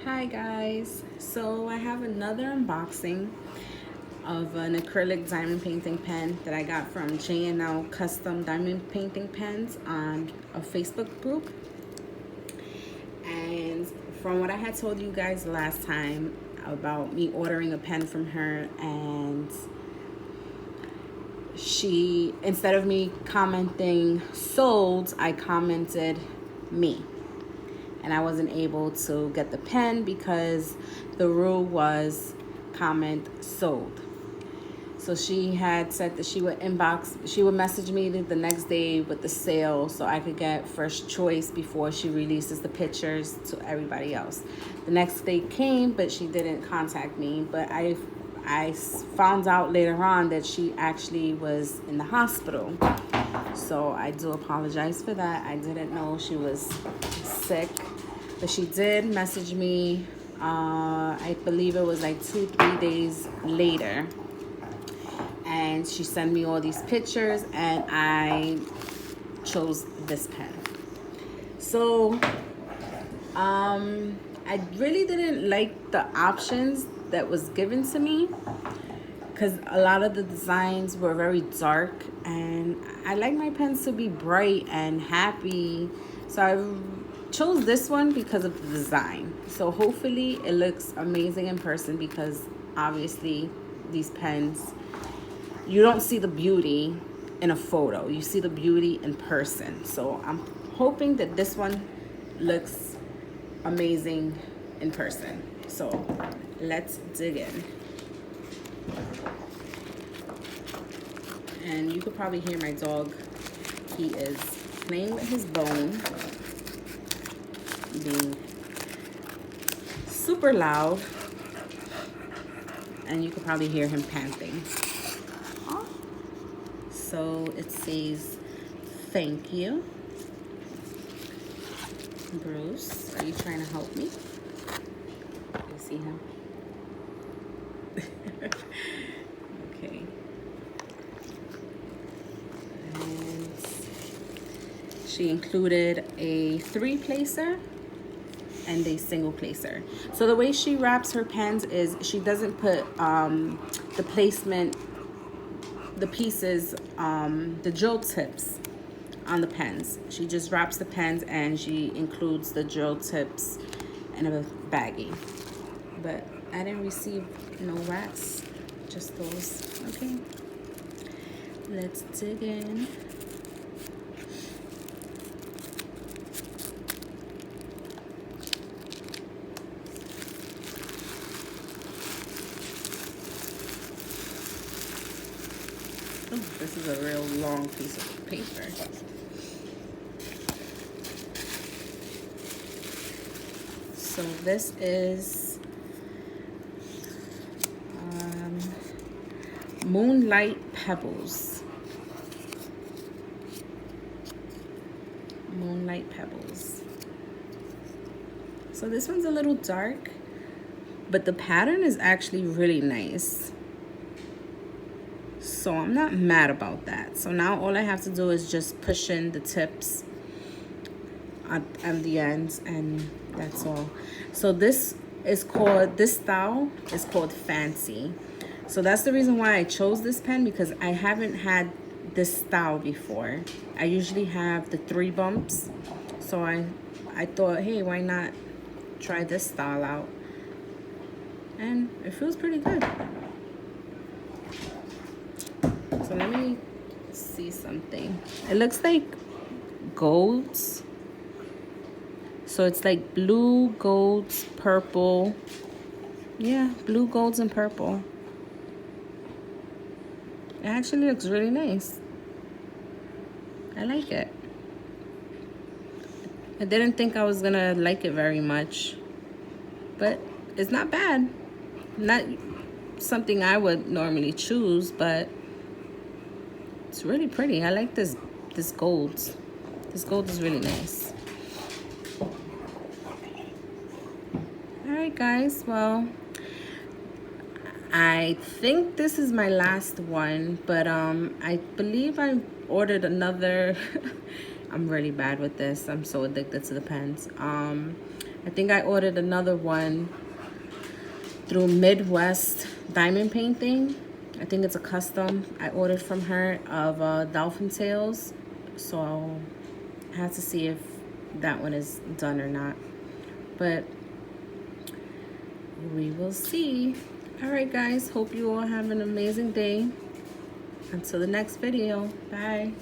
Hi guys, so I have another unboxing of an acrylic diamond painting pen that I got from J&L Custom Diamond Painting Pens on a Facebook group. And from what I had told you guys last time about me ordering a pen from her, and she, instead of me commenting sold, I commented me. And I wasn't able to get the pen because the rule was comment sold. So she had said that she would message me the next day with the sale so I could get first choice before she releases the pictures to everybody else. The next day came, but she didn't contact me. But I found out later on that she actually was in the hospital. So I do apologize for that. I didn't know she was sick, but she did message me. I believe it was like 2-3 days later, and she sent me all these pictures, and I chose this pen. So I really didn't like the options that was given to me because a lot of the designs were very dark, and I like my pens to be bright and happy. So I chose this one because of the design. So hopefully it looks amazing in person, because obviously these pens, you don't see the beauty in a photo, you see the beauty in person. So I'm hoping that this one looks amazing in person. So let's dig in. And you could probably hear my dog. He is playing with his bone, being super loud, and you could probably hear him panting. So it says, "Thank you, Bruce. Are you trying to help me?" You see him? Okay. And she included a 3-placer and a single placer. So the way she wraps her pens is she doesn't put the placement, the pieces, the drill tips on the pens. She just wraps the pens and she includes the drill tips in a baggie. But I didn't receive no wraps, just those. Okay, let's dig in. Oh, this is a real long piece of paper. So this is Moonlite Pebbles. Moonlite Pebbles. So this one's a little dark, but the pattern is actually really nice. So I'm not mad about that. So now all I have to do is just push in the tips on the ends, and that's all. So this style is called Fancy. So that's the reason why I chose this pen, because I haven't had this style before. I usually have the 3 bumps. So I thought, hey, why not try this style out? And it feels pretty good. So let me see something. It looks like golds. So it's like blue, golds, purple. Yeah, blue, golds, and purple. It actually looks really nice. I like it. I didn't think I was gonna like it very much, but it's not bad. Not something I would normally choose, but it's really pretty. I like this gold. This gold is really nice. All right, guys. Well, I think this is my last one, but I believe I ordered another. I'm really bad with this. I'm so addicted to the pens. I think I ordered another one through Midwest Diamond Painting. I think it's a custom I ordered from her of dolphin tails. So I have to see if that one is done or not. But we will see. All right, guys. Hope you all have an amazing day. Until the next video. Bye.